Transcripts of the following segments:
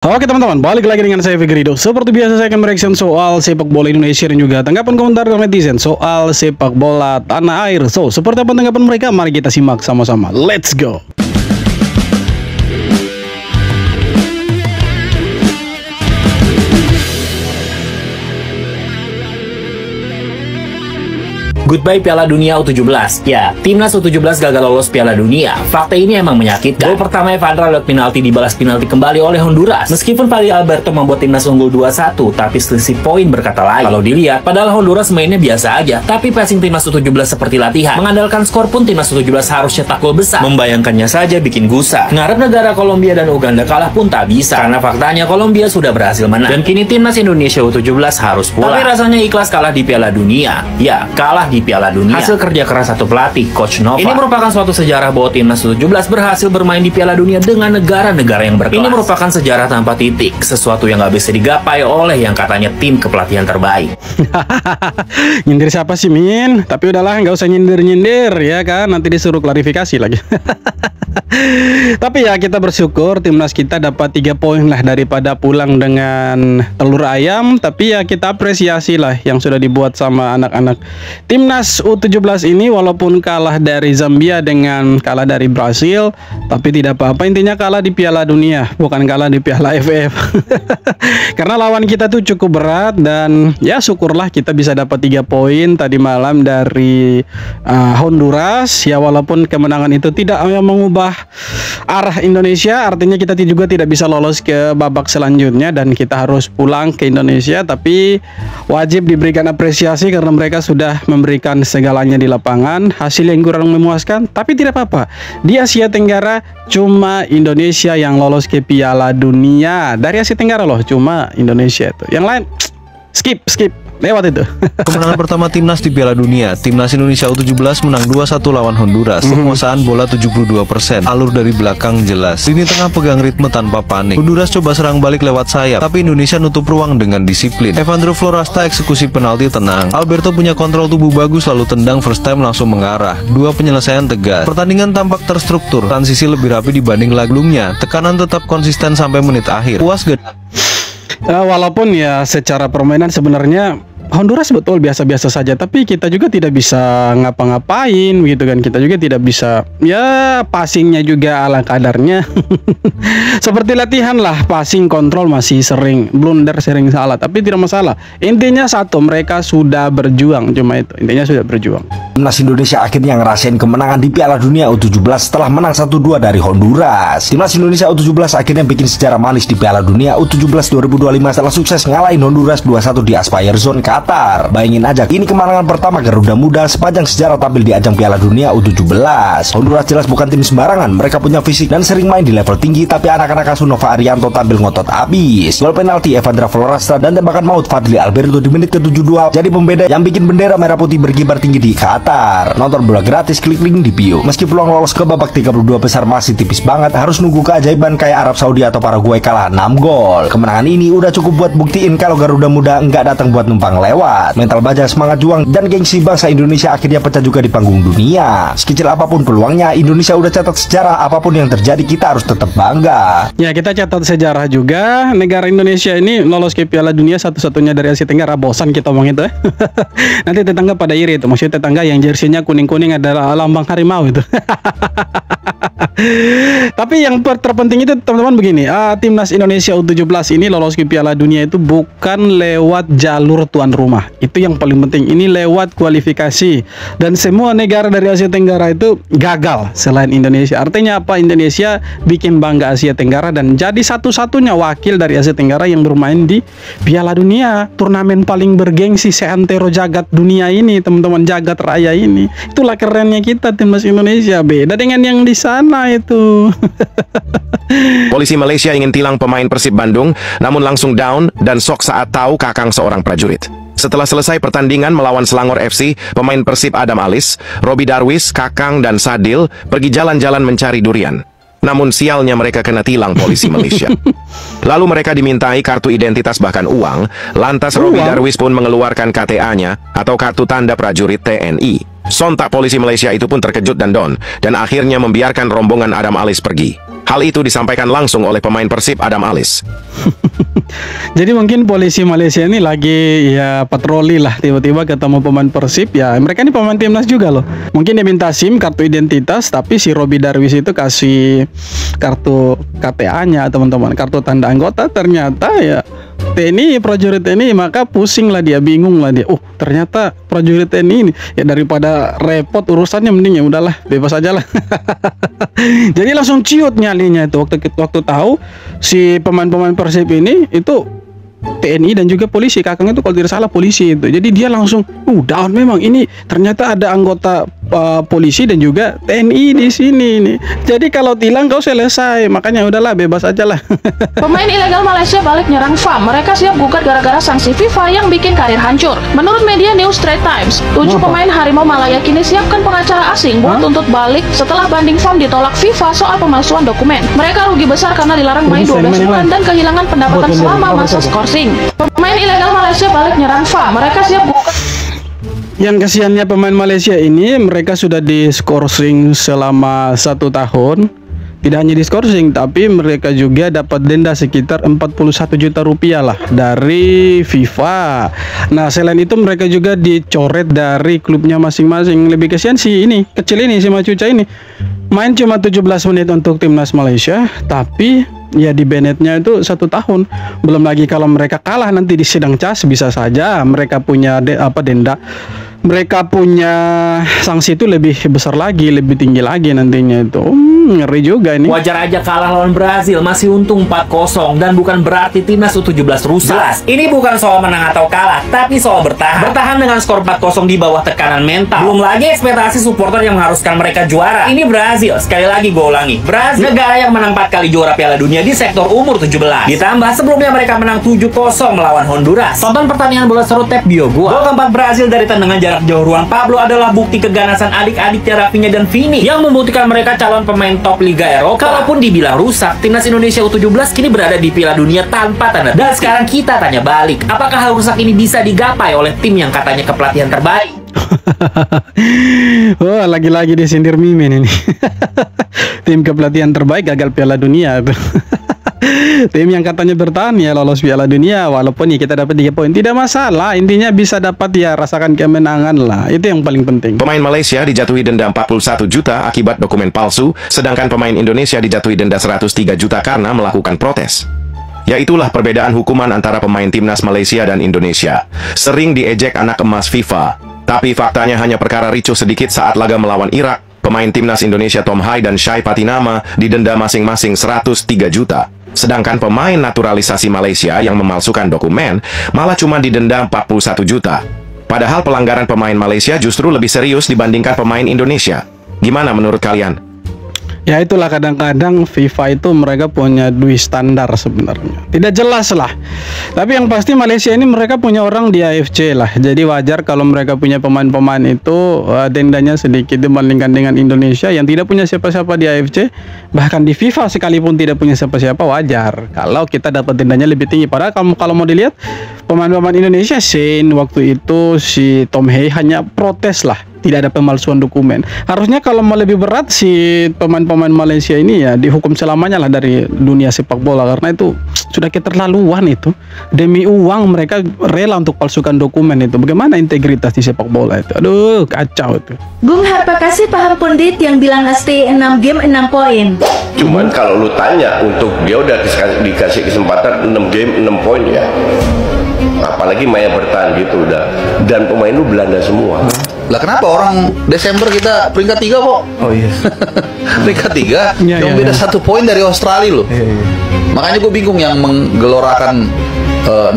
Oke teman-teman, balik lagi dengan saya Fikrido. Seperti biasa saya akan mereaction soal sepak bola Indonesia dan juga tanggapan komentar dari netizen soal sepak bola tanah air. So, seperti apa tanggapan mereka? Mari kita simak sama-sama. Let's go. Goodbye Piala Dunia U17. Ya, timnas U17 gagal lolos Piala Dunia. Fakta ini emang menyakitkan. Gol pertama Evandra lewat penalti dibalas penalti kembali oleh Honduras. Meskipun Fadli Alberto membuat timnas unggul 2-1, tapi selisih poin berkata lain. Kalau dilihat, padahal Honduras mainnya biasa aja, tapi passing timnas U17 seperti latihan. Mengandalkan skor pun timnas U17 harus cetak gol besar. Membayangkannya saja bikin gusar. Ngarep negara Kolombia dan Uganda kalah pun tak bisa, karena faktanya Kolombia sudah berhasil menang. Dan kini timnas Indonesia U17 harus pulang. Tapi rasanya ikhlas kalah di Piala Dunia. Ya, kalah di Piala Dunia. Hasil kerja keras satu pelatih, Coach Nova. Ini merupakan suatu sejarah bahwa timnas U17 berhasil bermain di Piala Dunia dengan negara-negara yang berkelas. Ini merupakan sejarah tanpa titik, sesuatu yang nggak bisa digapai oleh yang katanya tim kepelatihan terbaik. Nyindir siapa sih, Min? Tapi udahlah, nggak usah nyindir-nyindir ya kan, nanti disuruh klarifikasi lagi. Tapi ya kita bersyukur timnas kita dapat 3 poin lah daripada pulang dengan telur ayam. Tapi ya kita apresiasi lah yang sudah dibuat sama anak-anak timnas U17 ini. Walaupun kalah dari Zambia dengan kalah dari Brasil, tapi tidak apa-apa, intinya kalah di Piala Dunia, bukan kalah di Piala AFF. Karena lawan kita tuh cukup berat. Dan ya syukurlah kita bisa dapat 3 poin tadi malam dari Honduras. Ya walaupun kemenangan itu tidak mengubah arah Indonesia, artinya kita juga tidak bisa lolos ke babak selanjutnya dan kita harus pulang ke Indonesia. Tapi wajib diberikan apresiasi karena mereka sudah memberikan segalanya di lapangan. Hasil yang kurang memuaskan, tapi tidak apa-apa. Di Asia Tenggara cuma Indonesia yang lolos ke Piala Dunia. Dari Asia Tenggara loh, cuma Indonesia itu. Yang lain skip lewat itu. Kemenangan pertama timnas di Piala Dunia. Timnas Indonesia U17 menang 2-1 lawan Honduras. Penguasaan bola 72%. Alur dari belakang jelas. Lini tengah pegang ritme tanpa panik. Honduras coba serang balik lewat sayap, tapi Indonesia nutup ruang dengan disiplin. Evandro Florasta eksekusi penalti tenang. Alberto punya kontrol tubuh bagus, lalu tendang first time langsung mengarah. 2 penyelesaian tegas. Pertandingan tampak terstruktur. Transisi lebih rapi dibanding laglungnya. Tekanan tetap konsisten sampai menit akhir. Puas gak? Walaupun ya secara permainan sebenarnya Honduras betul biasa-biasa saja, tapi kita juga tidak bisa ngapa-ngapain gitu kan. Kita juga tidak bisa, ya passingnya juga ala kadarnya. Seperti latihan lah, passing kontrol masih sering blunder, sering salah, tapi tidak masalah. Intinya satu, mereka sudah berjuang, cuma itu intinya, sudah berjuang. Timnas Indonesia akhirnya ngerasain kemenangan di Piala Dunia U17 setelah menang 1-2 dari Honduras. Timnas Indonesia U17 akhirnya bikin sejarah manis di Piala Dunia U17 2025 setelah sukses ngalahin Honduras 2-1 di Aspire Zone Qatar. Bayangin aja, ini kemenangan pertama Garuda Muda sepanjang sejarah tampil di ajang Piala Dunia U17. Honduras jelas bukan tim sembarangan, mereka punya fisik dan sering main di level tinggi, tapi anak-anak asuh Nova Arianto tampil ngotot abis. Gol penalti Evandra Florasta dan tembakan maut Fadli Alberto di menit ke-72 jadi pembeda yang bikin bendera merah putih berkibar tinggi di Qatar. Nonton bola gratis, klik link di bio. Meski peluang lolos ke babak 32 besar masih tipis banget, harus nunggu keajaiban kayak Arab Saudi atau Paraguay kalah 6 gol. Kemenangan ini udah cukup buat buktiin kalau Garuda Muda nggak datang buat numpang lewat. Mental baja, semangat juang, dan gengsi bangsa Indonesia akhirnya pecah juga di panggung dunia. Sekecil apapun peluangnya, Indonesia udah catat sejarah. Apapun yang terjadi, kita harus tetap bangga. Ya, kita catat sejarah juga. Negara Indonesia ini lolos ke Piala Dunia satu-satunya dari Asia Tenggara. Bosan kita omong itu. Nanti tetangga pada iri itu. Maksudnya tetangga yang jersinya kuning-kuning adalah lambang harimau itu. Tapi yang terpenting itu teman-teman begini, timnas Indonesia U17 ini lolos ke Piala Dunia itu bukan lewat jalur tuan rumah. Itu yang paling penting. Ini lewat kualifikasi. Dan semua negara dari Asia Tenggara itu gagal selain Indonesia. Artinya apa? Indonesia bikin bangga Asia Tenggara dan jadi satu-satunya wakil dari Asia Tenggara yang bermain di Piala Dunia. Turnamen paling bergengsi seantero jagat dunia ini, teman-teman, jagat raya ini. Itulah kerennya kita timnas Indonesia, beda dengan yang di sana itu. Polisi Malaysia ingin tilang pemain Persib Bandung, namun langsung down dan shock saat tahu kakang seorang prajurit. Setelah selesai pertandingan melawan Selangor FC, pemain Persib Adam Alis, Robi Darwis, Kakang, dan Sadil pergi jalan-jalan mencari durian. Namun sialnya mereka kena tilang polisi Malaysia. Lalu mereka dimintai kartu identitas bahkan uang. Lantas Robi Darwis pun mengeluarkan KTA-nya atau kartu tanda prajurit TNI. Sontak polisi Malaysia itu pun terkejut dan down, dan akhirnya membiarkan rombongan Adam Alis pergi. Hal itu disampaikan langsung oleh pemain Persib Adam Alis. Jadi mungkin polisi Malaysia ini lagi ya patroli lah, tiba-tiba ketemu pemain Persib, ya mereka ini pemain timnas juga loh. Mungkin dia minta SIM, kartu identitas, tapi si Robi Darwis itu kasih kartu KTA-nya teman-teman, kartu tanda anggota. Ternyata ya TNI, prajurit TNI, maka pusing lah dia, bingung lah dia. Ternyata prajurit TNI ini ya, daripada repot urusannya mending ya udahlah, bebas aja lah. Jadi langsung ciut nyalinya itu waktu tahu si pemain-pemain Persib ini itu TNI dan juga polisi. Kakang itu kalau tidak salah polisi itu. Jadi dia langsung down, memang ini ternyata ada anggota polisi dan juga TNI di sini nih. Jadi kalau tilang kau selesai, makanya udahlah bebas aja lah. Pemain ilegal Malaysia balik nyerang FAM. Mereka siap gugat gara-gara sanksi FIFA yang bikin karir hancur. Menurut media New Straits Times, 7 pemain Harimau Malaya kini siapkan pengacara asing buat tuntut balik setelah banding FAM ditolak FIFA soal pemalsuan dokumen. Mereka rugi besar karena dilarang main 12 bulan dan kehilangan pendapatan selama masa skorsing. Pemain ilegal Malaysia balik nyerang FAM. Mereka siap gugat. Yang kasihannya pemain Malaysia ini, mereka sudah diskorsing selama 1 tahun. Tidak hanya diskorsing, tapi mereka juga dapat denda sekitar 41 juta rupiah lah dari FIFA. Nah, selain itu mereka juga dicoret dari klubnya masing-masing. Lebih kasihan si ini, kecil ini, si Macuca ini. Main cuma 17 menit untuk timnas Malaysia, tapi ya di Bennett-nya itu 1 tahun. Belum lagi kalau mereka kalah nanti di sidang CAS, bisa saja mereka punya denda. Mereka punya sanksi itu lebih besar lagi, lebih tinggi lagi nantinya itu. Ngeri juga ini. Wajar aja kalah lawan Brazil, masih untung 4-0 dan bukan berarti timnas U17 rusak. Jelas, ini bukan soal menang atau kalah, tapi soal bertahan. Bertahan dengan skor 4-0 di bawah tekanan mental. Belum lagi ekspektasi supporter yang mengharuskan mereka juara. Ini Brazil, sekali lagi gue ulangi, Brazil, negara yang menang 4 kali juara Piala Dunia di sektor umur 17. Ditambah sebelumnya mereka menang 7-0 melawan Honduras. Tonton pertandingan bola seru tab bio gua. Gol keempat Brazil dari tendangan jarak jauh Juan Pablo adalah bukti keganasan adik-adiknya Rafinha dan Vini yang membuktikan mereka calon pemain top Liga Eropa. Kalaupun dibilang rusak, timnas Indonesia U17 kini berada di Piala Dunia tanpa tanda. Dan sekarang kita tanya balik, apakah hal rusak ini bisa digapai oleh tim yang katanya kepelatihan terbaik? Oh, lagi-lagi disindir Mimin ini. Tim kepelatihan terbaik gagal Piala Dunia. Tim yang katanya bertahan ya lolos Piala Dunia, walaupun ya kita dapat 3 poin tidak masalah, intinya bisa dapat ya rasakan kemenangan lah, itu yang paling penting. Pemain Malaysia dijatuhi denda 41 juta akibat dokumen palsu, sedangkan pemain Indonesia dijatuhi denda 103 juta karena melakukan protes. Ya itulah perbedaan hukuman antara pemain timnas Malaysia dan Indonesia. Sering diejek anak emas FIFA, tapi faktanya hanya perkara ricuh sedikit saat laga melawan Irak. Pemain timnas Indonesia Tom Hai dan Shai Patinama didenda masing-masing 103 juta. Sedangkan pemain naturalisasi Malaysia yang memalsukan dokumen malah cuma didenda 41 juta. Padahal pelanggaran pemain Malaysia justru lebih serius dibandingkan pemain Indonesia. Gimana menurut kalian? Ya itulah, kadang-kadang FIFA itu mereka punya dui standar sebenarnya. Tidak jelas lah. Tapi yang pasti Malaysia ini mereka punya orang di AFC lah. Jadi wajar kalau mereka punya pemain-pemain itu dendanya sedikit dibandingkan dengan Indonesia yang tidak punya siapa-siapa di AFC. Bahkan di FIFA sekalipun tidak punya siapa-siapa, wajar kalau kita dapat dendanya lebih tinggi. Padahal kalau mau dilihat pemain-pemain Indonesia, Shane waktu itu, si Tom Hay hanya protes lah, tidak ada pemalsuan dokumen. Harusnya kalau mau lebih berat si pemain-pemain Malaysia ini ya dihukum selamanya lah dari dunia sepak bola, karena itu sudah keterlaluan itu. Demi uang mereka rela untuk palsukan dokumen itu. Bagaimana integritas di sepak bola itu? Aduh, kacau itu. Bung Harpa kasih paham pundit yang bilang ST 6 game 6 poin. Cuman kalau lu tanya, untuk dia udah dikasih kesempatan 6 game 6 poin ya. Apalagi Maya bertahan gitu udah. Dan pemain lu Belanda semua. Lah kenapa orang Desember kita peringkat 3 kok? Oh iya. Peringkat 3 yang beda 1 poin dari Australia loh. Makanya gue bingung yang menggelorakan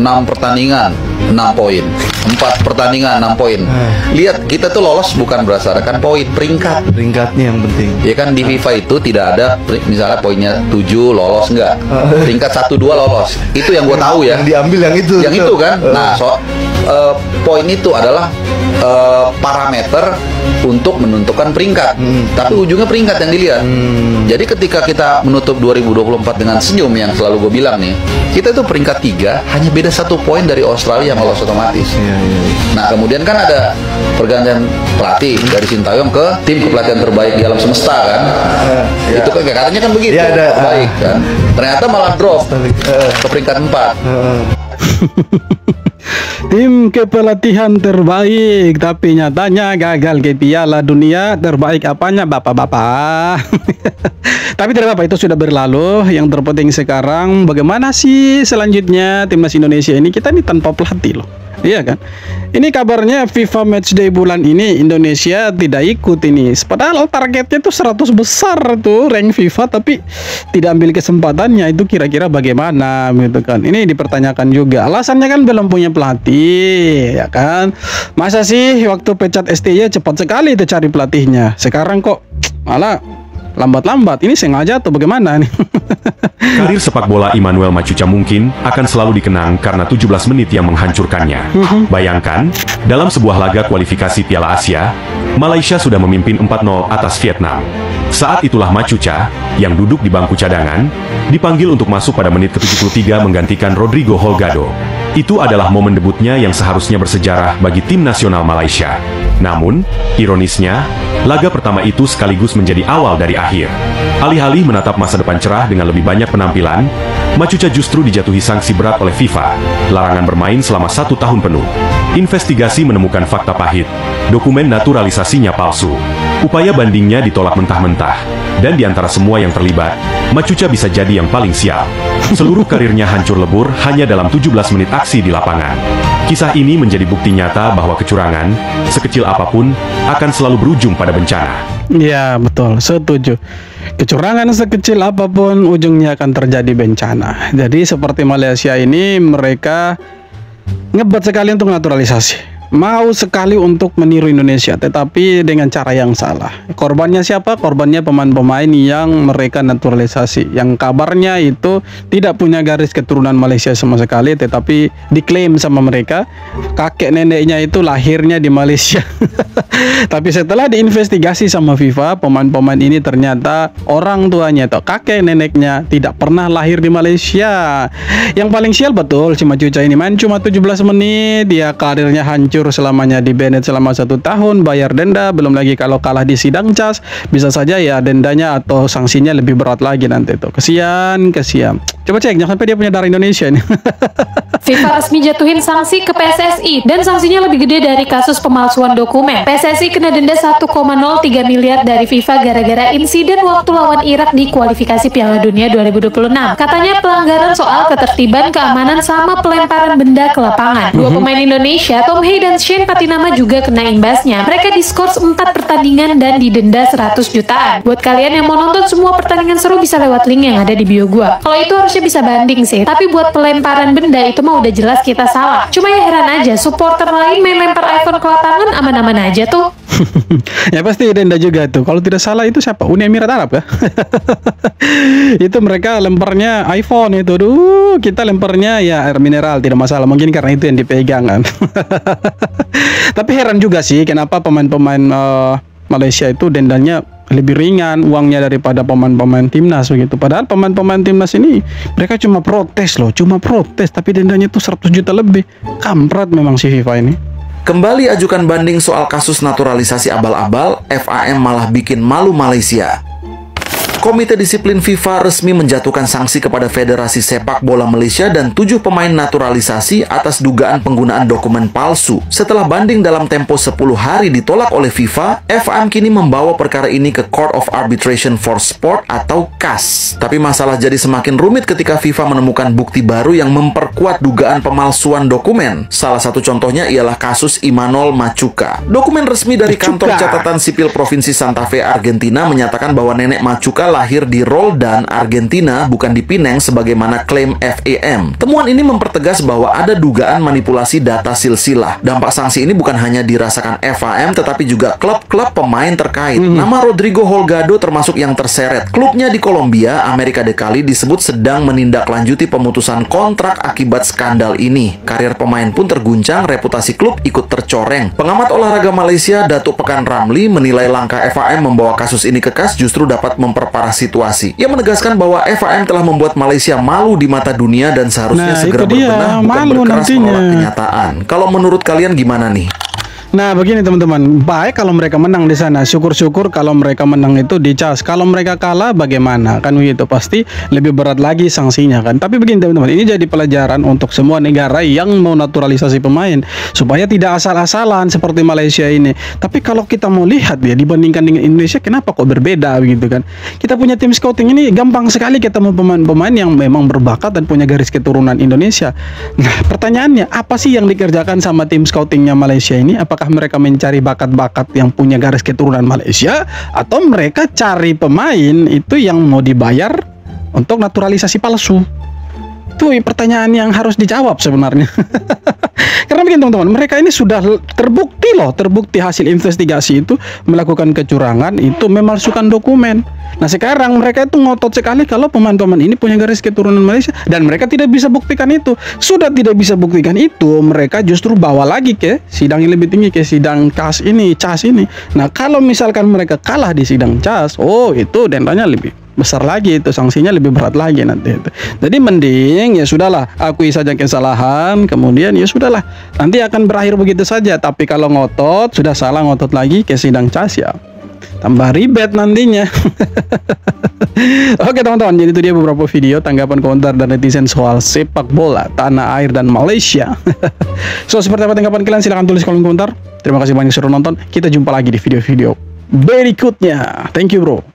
6 pertandingan 6 poin, 4 pertandingan 6 poin. Lihat, kita tuh lolos bukan berdasarkan poin, peringkatnya yang penting. Ya kan di FIFA itu tidak ada misalnya poinnya 7 lolos enggak. Peringkat 1 2 lolos. Itu yang gue tahu ya. Yang diambil yang itu. Yang itu kan. Nah, poin itu adalah parameter untuk menentukan peringkat, tapi ujungnya peringkat yang dilihat. Jadi ketika kita menutup 2024 dengan senyum yang selalu gue bilang nih, kita itu peringkat 3, hanya beda 1 poin dari Australia yang lolos otomatis. Nah kemudian kan ada pergantian pelatih dari Sintayong ke tim kepelatihan terbaik di alam semesta kan. Itu kan katanya kan begitu, terbaik kan. Ternyata malah drop ke peringkat 4. Tim kepelatihan terbaik, tapi nyatanya gagal ke Piala Dunia. Terbaik apanya bapak-bapak? Tapi tidak apa, itu sudah berlalu. Yang terpenting sekarang bagaimana sih selanjutnya timnas Indonesia ini? Kita ini tanpa pelatih loh, iya kan? Ini kabarnya FIFA Matchday bulan ini Indonesia tidak ikut ini. Padahal targetnya tuh 100 besar tuh rank FIFA, tapi tidak ambil kesempatannya. Itu kira-kira bagaimana gitu kan? Ini dipertanyakan juga. Alasannya kan belum punya pelatih, ya kan? Masa sih waktu pecat STY cepat sekali itu cari pelatihnya. Sekarang kok malah lambat-lambat. Ini sengaja atau bagaimana nih? Karir sepak bola Immanuel Machuca mungkin akan selalu dikenang karena 17 menit yang menghancurkannya. Bayangkan, dalam sebuah laga kualifikasi Piala Asia, Malaysia sudah memimpin 4-0 atas Vietnam. Saat itulah Machuca, yang duduk di bangku cadangan, dipanggil untuk masuk pada menit ke-73 menggantikan Rodrigo Holgado. Itu adalah momen debutnya yang seharusnya bersejarah bagi tim nasional Malaysia. Namun, ironisnya, laga pertama itu sekaligus menjadi awal dari akhir. Alih-alih menatap masa depan cerah dengan lebih banyak penampilan, Machuca justru dijatuhi sanksi berat oleh FIFA, larangan bermain selama 1 tahun penuh. Investigasi menemukan fakta pahit, dokumen naturalisasinya palsu. Upaya bandingnya ditolak mentah-mentah, dan di antara semua yang terlibat, Machuca bisa jadi yang paling sial. Seluruh karirnya hancur lebur hanya dalam 17 menit aksi di lapangan. Kisah ini menjadi bukti nyata bahwa kecurangan, sekecil apapun, akan selalu berujung pada bencana. Ya betul, setuju. Kecurangan sekecil apapun ujungnya akan terjadi bencana. Jadi seperti Malaysia ini, mereka ngebat sekali untuk naturalisasi. Mau sekali untuk meniru Indonesia, tetapi dengan cara yang salah. Korbannya siapa? Korbannya pemain-pemain yang mereka naturalisasi, yang kabarnya itu tidak punya garis keturunan Malaysia sama sekali, tetapi diklaim sama mereka kakek neneknya itu lahirnya di Malaysia. Tapi setelah diinvestigasi sama FIFA, pemain-pemain ini ternyata orang tuanya atau kakek neneknya tidak pernah lahir di Malaysia. Yang paling sial betul si Machuca ini, main cuma 17 menit, dia karirnya hancur selamanya, di banned selama 1 tahun, bayar denda, belum lagi kalau kalah di sidang CAS, bisa saja ya dendanya atau sanksinya lebih berat lagi nanti tuh. Kesian. Coba cek, jangan sampai dia punya darah Indonesia nih. FIFA resmi jatuhin sanksi ke PSSI dan sanksinya lebih gede dari kasus pemalsuan dokumen. PSSI kena denda 1,03 miliar dari FIFA gara-gara insiden waktu lawan Irak di kualifikasi Piala Dunia 2026. Katanya pelanggaran soal ketertiban, keamanan, sama pelemparan benda ke lapangan. Dua pemain Indonesia, Tom Hey dan Shane Patinama, juga kena imbasnya. Mereka diskors 4 pertandingan dan didenda 100 jutaan. Buat kalian yang mau nonton semua pertandingan seru, bisa lewat link yang ada di bio gua. Kalau itu harusnya bisa banding sih, tapi buat pelemparan benda itu mah udah jelas kita salah. Cuma ya heran aja, supporter lain main lempar iPhone ke lapangan aman-aman aja tuh. Ya pasti denda juga tuh. Kalau tidak salah itu siapa? Uni Emirat Arab kah? Itu mereka lemparnya iPhone itu. Duh, kita lemparnya ya air mineral, tidak masalah. Mungkin karena itu yang dipegang kan. Tapi heran juga sih kenapa pemain-pemain Malaysia itu dendanya lebih ringan uangnya daripada pemain-pemain timnas begitu. Padahal pemain-pemain timnas ini mereka cuma protes loh, tapi dendanya tuh 100 juta lebih. Kampret memang si FIFA ini. Kembali ajukan banding soal kasus naturalisasi abal-abal, FAM malah bikin malu Malaysia. Komite Disiplin FIFA resmi menjatuhkan sanksi kepada Federasi Sepak Bola Malaysia dan 7 pemain naturalisasi atas dugaan penggunaan dokumen palsu. Setelah banding dalam tempo 10 hari ditolak oleh FIFA, FAM kini membawa perkara ini ke Court of Arbitration for Sport atau CAS. Tapi masalah jadi semakin rumit ketika FIFA menemukan bukti baru yang memperkuat dugaan pemalsuan dokumen. Salah satu contohnya ialah kasus Immanuel Machuca. Dokumen resmi dari kantor catatan sipil Provinsi Santa Fe, Argentina menyatakan bahwa nenek Machuca lahir di Roldan, Argentina, bukan di Penang sebagaimana klaim FAM. Temuan ini mempertegas bahwa ada dugaan manipulasi data silsilah. Dampak sanksi ini bukan hanya dirasakan FAM, tetapi juga klub-klub pemain terkait. Nama Rodrigo Holgado termasuk yang terseret. Klubnya di Kolombia, Amerika Dekali, disebut sedang menindaklanjuti pemutusan kontrak akibat skandal ini. Karir pemain pun terguncang, reputasi klub ikut tercoreng. Pengamat olahraga Malaysia, Datuk Pekan Ramli, menilai langkah FAM membawa kasus ini ke KAS justru dapat memperparah situasi. Ia menegaskan bahwa FAM telah membuat Malaysia malu di mata dunia dan seharusnya segera berbenah, bukan berkeras menolak kenyataan. Kalau menurut kalian gimana nih? Nah begini teman-teman, baik kalau mereka menang di sana, syukur-syukur kalau mereka menang itu dicas. Kalau mereka kalah bagaimana? Kan begitu, pasti lebih berat lagi sanksinya kan. Tapi begini teman-teman, ini jadi pelajaran untuk semua negara yang mau naturalisasi pemain supaya tidak asal-asalan seperti Malaysia ini. Tapi kalau kita mau lihat ya, dibandingkan dengan Indonesia, kenapa kok berbeda begitu kan? Kita punya tim scouting ini gampang sekali ketemu pemain-pemain yang memang berbakat dan punya garis keturunan Indonesia. Nah pertanyaannya, apa sih yang dikerjakan sama tim scoutingnya Malaysia ini? Apakah mereka mencari bakat-bakat yang punya garis keturunan Malaysia, atau mereka cari pemain itu yang mau dibayar untuk naturalisasi palsu? Itu pertanyaan yang harus dijawab sebenarnya. Karena begini teman-teman, mereka ini sudah terbukti hasil investigasi itu melakukan kecurangan, itu memalsukan dokumen. Nah sekarang mereka itu ngotot sekali kalau pemain-pemain ini punya garis keturunan Malaysia, dan mereka tidak bisa buktikan itu. Sudah tidak bisa buktikan itu, mereka justru bawa lagi ke sidang yang lebih tinggi, ke sidang CAS ini. Nah kalau misalkan mereka kalah di sidang CAS, oh itu dendanya lebih besar lagi, itu sanksinya lebih berat lagi nanti itu. Jadi mending ya sudahlah, akui saja kesalahan, kemudian ya sudahlah, nanti akan berakhir begitu saja. Tapi kalau ngotot, sudah salah ngotot lagi ke sidang CAS ya tambah ribet nantinya. Oke teman-teman, jadi itu dia beberapa video tanggapan komentar dan netizen soal sepak bola tanah air dan Malaysia. So seperti apa tanggapan kalian? Silahkan tulis kolom komentar. Terima kasih banyak sudah nonton. Kita jumpa lagi di video-video berikutnya. Thank you bro.